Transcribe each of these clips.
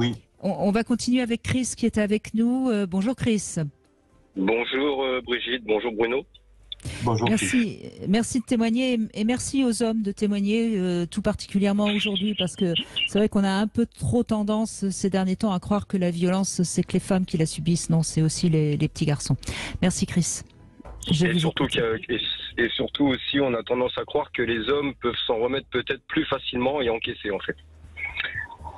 Oui. On va continuer avec Chris qui est avec nous. Bonjour Chris. Bonjour Brigitte, bonjour Bruno. Bonjour. Merci de témoigner et merci aux hommes de témoigner, tout particulièrement aujourd'hui, parce que c'est vrai qu'on a un peu trop tendance ces derniers temps à croire que la violence, c'est que les femmes qui la subissent. Non, c'est aussi les petits garçons. Merci Chris. Et surtout aussi, on a tendance à croire que les hommes peuvent s'en remettre peut-être plus facilement et encaisser en fait.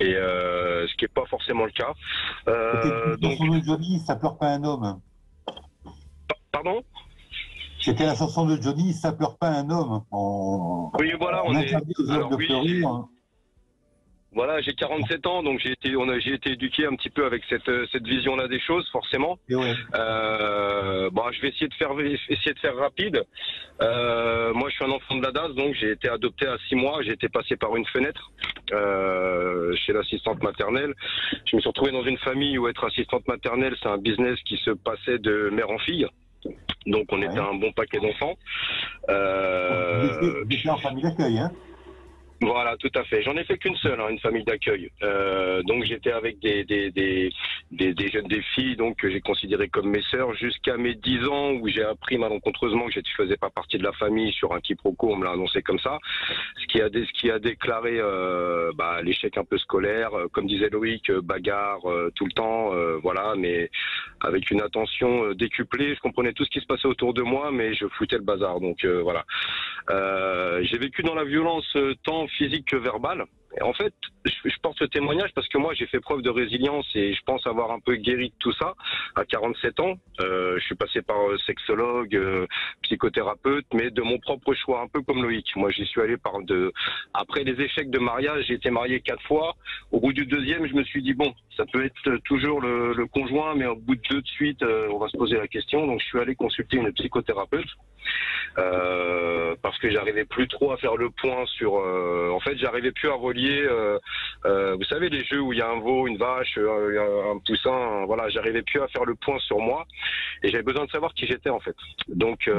Et ce qui n'est pas forcément le cas. Donc, de Johnny, ça pleure pas un homme. Pardon? C'était la chanson de Johnny, ça pleure pas un homme. Oui, voilà, on est. Alors, oui, pleurer, hein. Voilà, j'ai 47 ans, donc j'ai été éduqué un petit peu avec cette vision-là des choses, forcément. Ouais. Bon, je vais essayer de faire rapide. Moi, je suis un enfant de la DAS, donc j'ai été adopté à 6 mois. J'ai été passé par une fenêtre chez l'assistante maternelle. Je me suis retrouvé dans une famille où être assistante maternelle, c'est un business qui se passait de mère en fille. Donc, on était un bon paquet d'enfants. Vous étiez en famille d'accueil, hein? Voilà, tout à fait. J'en ai fait qu'une seule, une famille d'accueil. Donc j'étais avec des filles donc que j'ai considérées comme mes sœurs jusqu'à mes 10 ans où j'ai appris malencontreusement que je ne faisais pas partie de la famille sur un quiproquo, on me l'a annoncé comme ça. Ce qui a déclaré l'échec un peu scolaire, comme disait Loïc, bagarre tout le temps, voilà, mais avec une attention décuplée. Je comprenais tout ce qui se passait autour de moi, mais je foutais le bazar. Donc voilà. J'ai vécu dans la violence tant physique que verbale. Et en fait, je porte ce témoignage parce que moi, j'ai fait preuve de résilience et je pense avoir un peu guéri de tout ça à 47 ans. Je suis passé par sexologue, psychothérapeute, mais de mon propre choix, un peu comme Loïc. Moi, j'y suis allé après les échecs de mariage, j'ai été marié 4 fois. Au bout du 2e, je me suis dit, bon, ça peut être toujours le conjoint, mais au bout de 2 de suite, on va se poser la question. Donc, je suis allé consulter une psychothérapeute. Parce que j'arrivais plus trop à faire le point sur en fait j'arrivais plus à relier vous savez les jeux où il y a un veau, une vache, un poussin, voilà, j'arrivais plus à faire le point sur moi et j'avais besoin de savoir qui j'étais en fait. Donc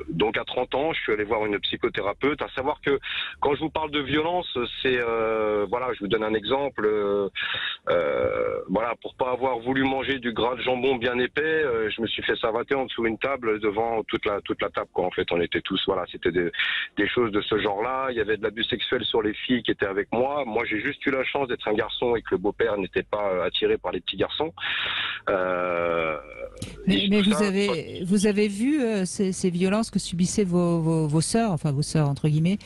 donc à 30 ans, je suis allé voir une psychothérapeute, à savoir que quand je vous parle de violence, c'est voilà, je vous donne un exemple, voilà, pour pas avoir voulu manger du gras de jambon bien épais, je me suis fait savater en dessous d'une table devant toute la table quoi. En fait, on était tous, voilà, c'était des choses de ce genre-là. Il y avait de l'abus sexuel sur les filles qui étaient avec moi. Moi, j'ai juste eu la chance d'être un garçon et que le beau-père n'était pas attiré par les petits garçons. Mais vous avez vu ces violences que subissaient vos sœurs, enfin vos sœurs entre guillemets.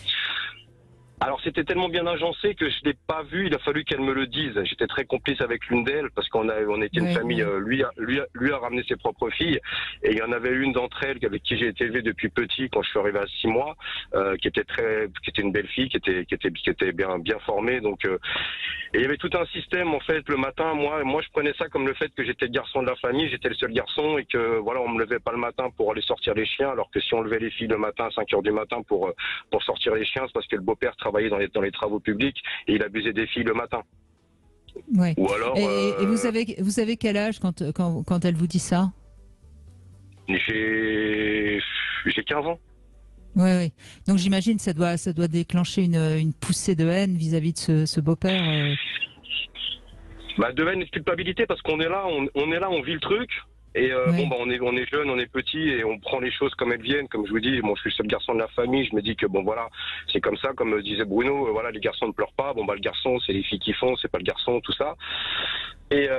Alors c'était tellement bien agencé que je l'ai pas vu, il a fallu qu'elle me le dise. J'étais très complice avec l'une d'elles parce qu'on était une famille, lui a ramené ses propres filles et il y en avait une d'entre elles avec qui j'ai été élevé depuis petit quand je suis arrivé à 6 mois, qui était une belle fille, qui était bien formée. Donc et il y avait tout un système en fait le matin. Moi je prenais ça comme le fait que j'étais le garçon de la famille, j'étais le seul garçon et que voilà, on me levait pas le matin pour aller sortir les chiens, alors que si on levait les filles le matin à 5 heures du matin pour sortir les chiens, c'est parce que le beau-père travaillait dans les travaux publics et il abusait des filles le matin. Ouais. Ou alors, et vous avez quel âge quand elle vous dit ça? J'ai 15 ans. Oui. Donc j'imagine ça doit déclencher une poussée de haine vis-à-vis de ce beau-père. De haine et de culpabilité parce qu'on est là, on vit le truc. Et on est jeune, on est petit et on prend les choses comme elles viennent. Comme je vous dis, moi je suis le seul garçon de la famille. Je me dis que bon voilà, c'est comme ça, comme disait Bruno. Voilà, les garçons ne pleurent pas. Bon le garçon, c'est les filles qui font, c'est pas le garçon, tout ça. Et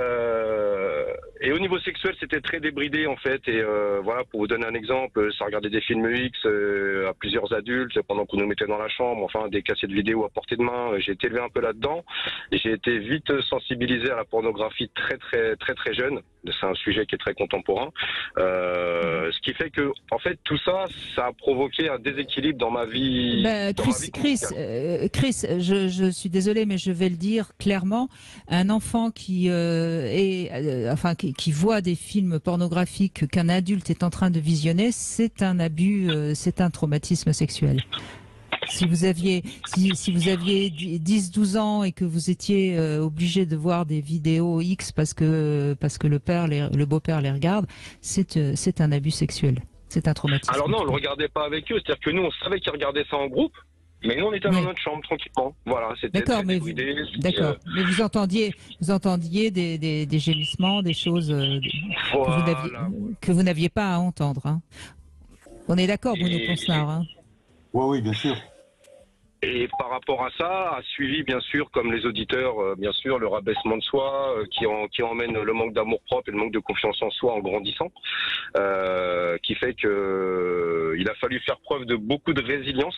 au niveau sexuel, c'était très débridé en fait. Et voilà, pour vous donner un exemple, ça regardait des films X à plusieurs adultes pendant qu'on nous mettait dans la chambre. Enfin, des cassettes vidéo à portée de main. J'ai été élevé un peu là-dedans et j'ai été vite sensibilisé à la pornographie très jeune. C'est un sujet qui est très contemporain. Ce qui fait que, en fait, tout ça, ça a provoqué un déséquilibre dans ma vie. Chris, je suis désolée, mais je vais le dire clairement. Un enfant qui voit des films pornographiques qu'un adulte est en train de visionner, c'est un abus, c'est un traumatisme sexuel. Si vous aviez 10-12 ans et que vous étiez obligé de voir des vidéos X parce que le beau-père les regarde, c'est un abus sexuel. C'est un traumatisme. Alors non, on le regardait pas avec eux. C'est-à-dire que nous, on savait qu'ils regardaient ça en groupe. Mais nous, on était dans Oui. notre chambre, tranquillement. Voilà, c'était D'accord, très mais débridé. d'accord. Mais vous entendiez des gémissements, des choses Voilà. que vous n'aviez pas à entendre. Hein. On est d'accord, Bruno Et, Ponsard. Hein. Oui, oui, bien sûr. et par rapport à ça, a suivi, bien sûr, comme les auditeurs, bien sûr, le rabaissement de soi, qui emmène le manque d'amour-propre et le manque de confiance en soi en grandissant, qui fait que il a fallu faire preuve de beaucoup de résilience,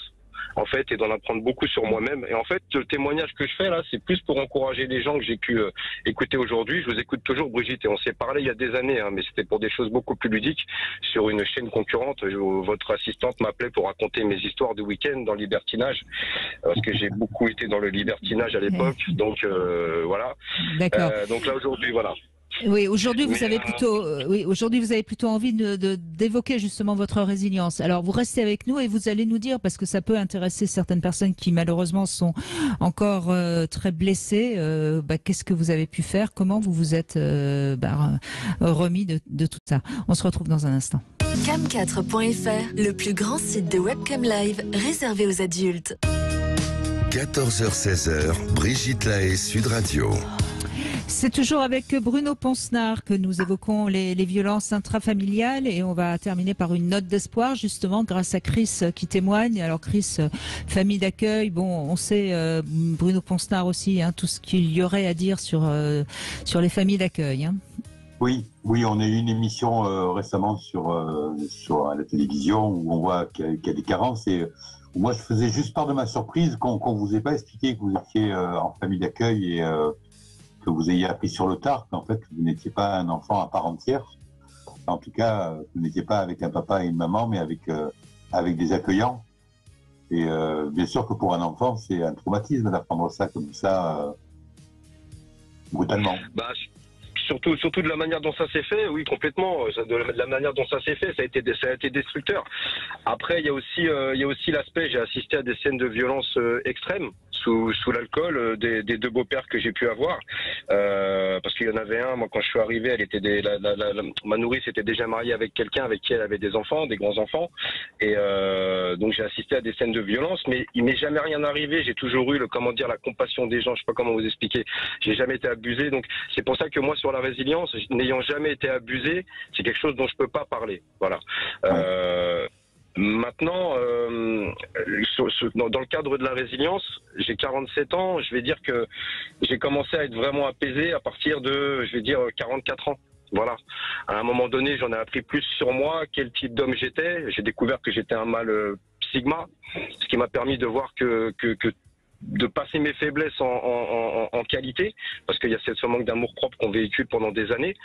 en fait, et d'en apprendre beaucoup sur moi-même. Et en fait, le témoignage que je fais là, c'est plus pour encourager les gens que j'ai pu écouter aujourd'hui. Je vous écoute toujours, Brigitte, et on s'est parlé il y a des années, hein, mais c'était pour des choses beaucoup plus ludiques sur une chaîne concurrente. Votre assistante m'appelait pour raconter mes histoires de week-end dans le libertinage, parce que j'ai beaucoup été dans le libertinage à l'époque. Donc voilà. D'accord. Donc là aujourd'hui, voilà. Oui, aujourd'hui Mais, aujourd'hui vous avez plutôt envie d'évoquer justement votre résilience. Alors vous restez avec nous et vous allez nous dire, parce que ça peut intéresser certaines personnes qui malheureusement sont encore très blessées, qu'est-ce que vous avez pu faire, comment vous vous êtes remis de tout ça. On se retrouve dans un instant. Cam4.fr, le plus grand site de webcam live réservé aux adultes. 14h-16h, Brigitte Lahaie, Sud Radio. C'est toujours avec Bruno Ponsard que nous évoquons les violences intrafamiliales et on va terminer par une note d'espoir justement grâce à Chris qui témoigne. Alors Chris, famille d'accueil, bon, on sait Bruno Ponsard aussi, hein, tout ce qu'il y aurait à dire sur les familles d'accueil. Hein. Oui, on a eu une émission récemment sur la télévision où on voit qu'il y a des carences et moi je faisais juste part de ma surprise qu'on vous ait pas expliqué que vous étiez en famille d'accueil et que vous ayez appris sur le tard qu'en fait vous n'étiez pas un enfant à part entière. En tout cas, vous n'étiez pas avec un papa et une maman, mais avec des accueillants. Et bien sûr que pour un enfant, c'est un traumatisme d'apprendre ça comme ça, brutalement. Surtout de la manière dont ça s'est fait, oui, complètement. De la manière dont ça s'est fait, ça a été destructeur. Après, il y a aussi l'aspect, j'ai assisté à des scènes de violence extrêmes sous l'alcool des deux beaux-pères que j'ai pu avoir, parce qu'il y en avait un. Moi, quand je suis arrivé, elle était ma nourrice était déjà mariée avec quelqu'un avec qui elle avait des enfants, des grands enfants, et donc j'ai assisté à des scènes de violence, mais il m'est jamais rien arrivé. J'ai toujours eu la compassion des gens. Je sais pas comment vous expliquer. J'ai jamais été abusé, donc c'est pour ça que moi sur la résilience, n'ayant jamais été abusé, c'est quelque chose dont je peux pas parler. Voilà. Maintenant, dans le cadre de la résilience, j'ai 47 ans. Je vais dire que j'ai commencé à être vraiment apaisé à partir de, 44 ans. Voilà. À un moment donné, j'en ai appris plus sur moi, quel type d'homme j'étais. J'ai découvert que j'étais un mâle sigma, ce qui m'a permis de voir de passer mes faiblesses en qualité, parce qu'il y a ce manque d'amour-propre qu'on véhicule pendant des années.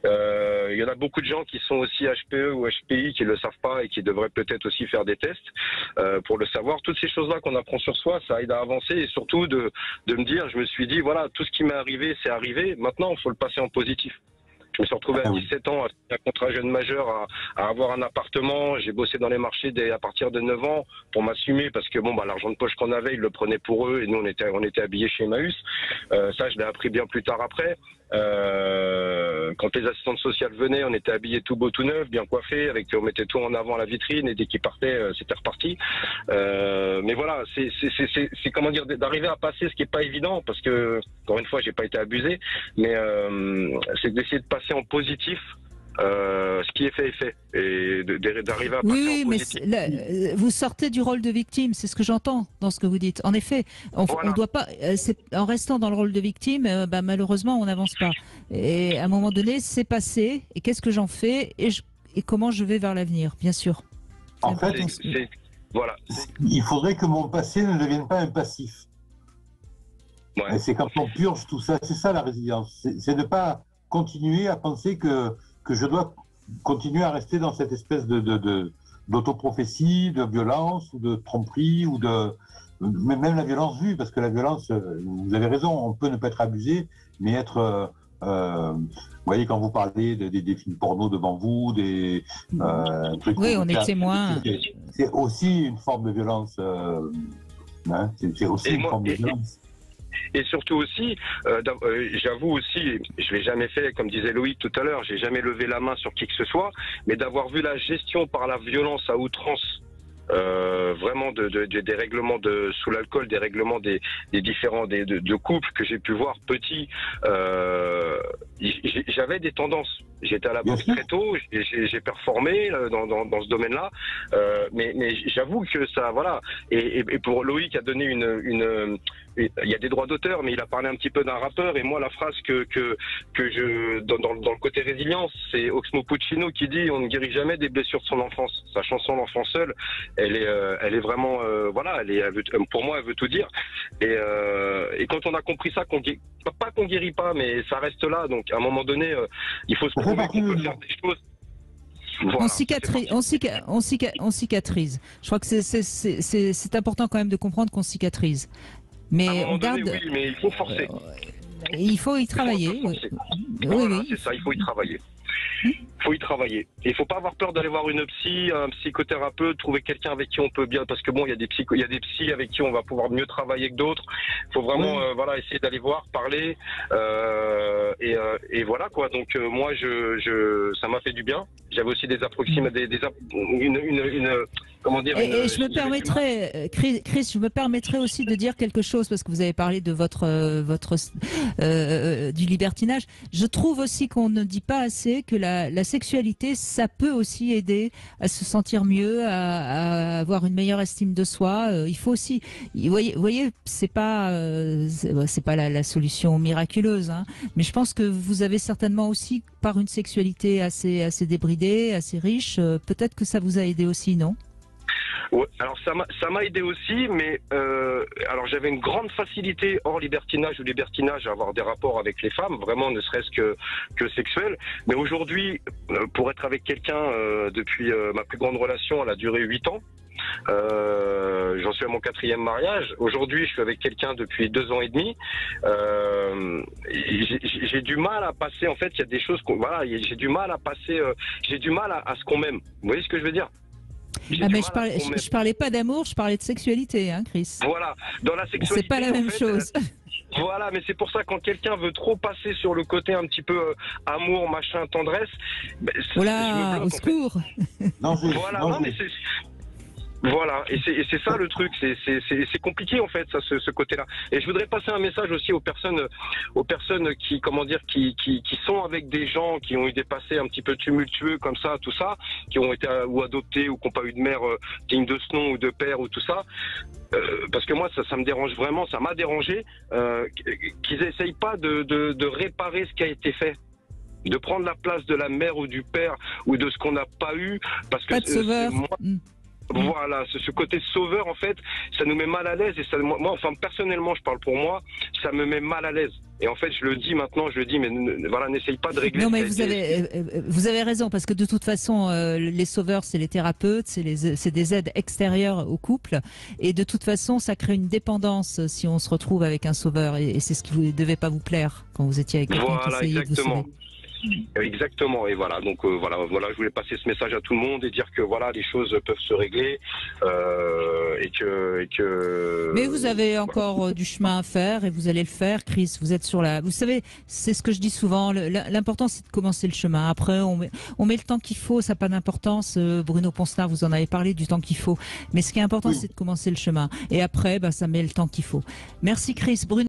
Il y en a beaucoup de gens qui sont aussi HPE ou HPI qui ne le savent pas et qui devraient peut-être aussi faire des tests pour le savoir. Toutes ces choses-là qu'on apprend sur soi, ça aide à avancer et surtout de me dire, je me suis dit, voilà, tout ce qui m'est arrivé, c'est arrivé. Maintenant, il faut le passer en positif. Je me suis retrouvé à 17 ans, à un contrat jeune majeur, à avoir un appartement. J'ai bossé dans les marchés à partir de 9 ans pour m'assumer parce que l'argent de poche qu'on avait, ils le prenaient pour eux et nous on était habillés chez Emmaüs. Ça, je l'ai appris bien plus tard après. Quand les assistantes sociales venaient, on était habillés tout beau, tout neuf, bien coiffés, on mettait tout en avant à la vitrine et dès qu'ils partaient, c'était reparti. Mais voilà, c'est comment dire, d'arriver à passer ce qui est pas évident parce que, encore une fois, j'ai pas été abusé, mais c'est d'essayer de passer en positif. Ce qui est fait est fait et d'arriver à passer en positif. Mais vous sortez du rôle de victime, c'est ce que j'entends dans ce que vous dites. En effet, on doit pas, en restant dans le rôle de victime, malheureusement, on n'avance pas. Et à un moment donné, c'est passé. Et qu'est-ce que j'en fais et comment je vais vers l'avenir, bien sûr. En fait, il faudrait que mon passé ne devienne pas un passif. Ouais. C'est quand on purge tout ça. C'est ça la résilience. C'est de ne pas continuer à penser que je dois continuer à rester dans cette espèce d'autoprophétie, de violence ou de tromperie ou même la violence vue, parce que la violence, vous avez raison, on peut ne pas être abusé, mais être, vous voyez, quand vous parlez des films porno devant vous, trucs. Oui, on est témoin. C'est aussi une forme de violence. C'est aussi une forme de violence. Et surtout aussi, j'avoue aussi, je l'ai jamais fait, comme disait Loïc tout à l'heure, j'ai jamais levé la main sur qui que ce soit, mais d'avoir vu la gestion par la violence à outrance vraiment des règlements sous l'alcool, des règlements des différents de couples que j'ai pu voir petits. J'avais des tendances. J'étais à la boxe très tôt, j'ai performé dans ce domaine-là, mais j'avoue que ça, voilà. Et pour Loïc a donné il y a des droits d'auteur, mais il a parlé un petit peu d'un rappeur. Et moi, la phrase que je dans le côté résilience, c'est Oxmo Puccino qui dit: on ne guérit jamais des blessures de son enfance. Sa chanson L'enfant seul, elle est vraiment, voilà, pour moi, elle veut tout dire. Et quand on a compris ça, pas qu'on guérit pas, mais ça reste là. Donc, à un moment donné, il faut se prouver qu'on peut faire des choses. Voilà, on cicatrise. Je crois que c'est important quand même de comprendre qu'on cicatrise. Mais on garde. Donné, oui, mais il faut forcer. Il faut y travailler. Voilà, c'est ça, il faut y travailler. Faut y travailler. Et il faut pas avoir peur d'aller voir une psy, un psychothérapeute, trouver quelqu'un avec qui on peut bien, parce que bon, il y a des psys avec qui on va pouvoir mieux travailler que d'autres. Il faut vraiment, voilà, essayer d'aller voir, parler, et voilà quoi. Donc moi, ça m'a fait du bien. J'avais aussi des approximations, comment dire. Et je me permettrais, Chris, je me permettrais aussi de dire quelque chose parce que vous avez parlé de du libertinage. Je trouve aussi qu'on ne dit pas assez que la sexualité, ça peut aussi aider à se sentir mieux, à avoir une meilleure estime de soi. Il faut aussi, vous voyez, c'est pas la solution miraculeuse, hein, mais je pense que vous avez certainement aussi, par une sexualité assez débridée, assez riche, peut-être que ça vous a aidé aussi, non? Ouais, alors ça m'a aidé aussi, mais alors j'avais une grande facilité hors libertinage ou libertinage à avoir des rapports avec les femmes, vraiment ne serait-ce que sexuel. Mais aujourd'hui, pour être avec quelqu'un depuis ma plus grande relation, elle a duré 8 ans. J'en suis à mon 4e mariage. Aujourd'hui, je suis avec quelqu'un depuis 2 ans et demi. J'ai du mal à passer. En fait, il y a des choses voilà, j'ai du mal à passer. J'ai du mal à ce qu'on m'aime. Vous voyez ce que je veux dire? Mais je parlais pas d'amour, je parlais de sexualité, hein, Chris. Voilà, dans la sexualité. C'est pas la même chose. Voilà, mais c'est pour ça quand quelqu'un veut trop passer sur le côté un petit peu amour, machin, tendresse. Voilà, au secours. Voilà, non mais c'est. Voilà, et c'est ça le truc, c'est compliqué en fait, ça, ce côté-là. Et je voudrais passer un message aussi aux personnes qui, comment dire, qui sont avec des gens qui ont eu des passés un petit peu tumultueux comme ça, tout ça, qui ont été ou adoptés ou qui n'ont pas eu de mère digne de ce nom ou de père ou tout ça. Parce que moi, ça me dérange vraiment, ça m'a dérangé, qu'ils essayent pas de réparer ce qui a été fait. De prendre la place de la mère ou du père ou de ce qu'on n'a pas eu. Parce que pas de sauveur. Voilà, ce côté sauveur, en fait, ça nous met mal à l'aise. Et ça, moi, enfin, personnellement, je parle pour moi, ça me met mal à l'aise. Et en fait, je le dis maintenant, mais voilà, n'essaye pas de régler. Non, mais vous avez raison, parce que de toute façon, les sauveurs, c'est les thérapeutes, c'est des aides extérieures au couple. Et de toute façon, ça crée une dépendance si on se retrouve avec un sauveur. Et c'est ce qui ne devait pas vous plaire quand vous étiez avec quelqu'un qui essayait de vous sauver. Exactement, et voilà, donc voilà, je voulais passer ce message à tout le monde et dire que voilà, les choses peuvent se régler et que. Mais vous avez encore du chemin à faire et vous allez le faire, Chris. Vous êtes sur vous savez, c'est ce que je dis souvent. L'important, c'est de commencer le chemin. Après, on met le temps qu'il faut. Ça n'a pas d'importance. Bruno Ponsard, vous en avez parlé du temps qu'il faut. Mais ce qui est important, c'est de commencer le chemin. Et après, ça met le temps qu'il faut. Merci, Chris. Bruno.